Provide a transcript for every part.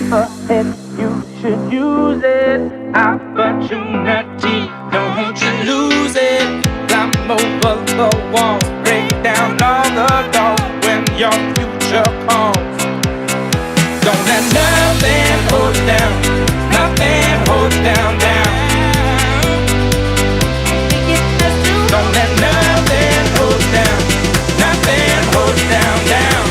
ahead, you should use it. Opportunity, don't you lose it. Climb over the wall, break down all the doors when your future calls. Don't let nothing hold down, nothing hold down, down. Don't let nothing hold down, nothing hold down, down.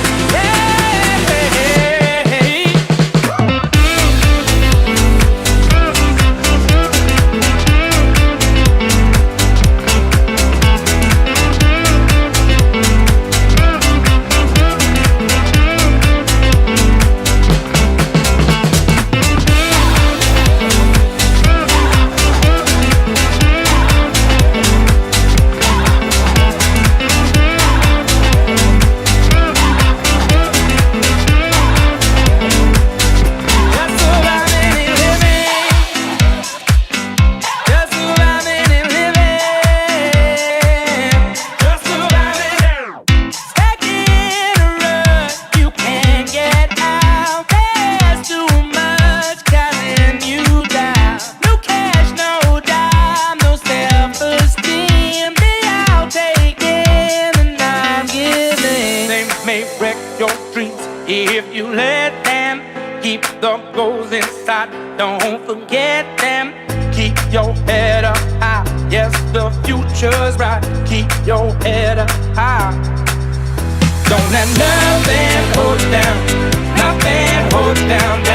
If you let them keep the goals inside, don't forget them. Keep your head up high. Yes, the future's bright. Keep your head up high. Don't let nothing hold down, nothing hold down.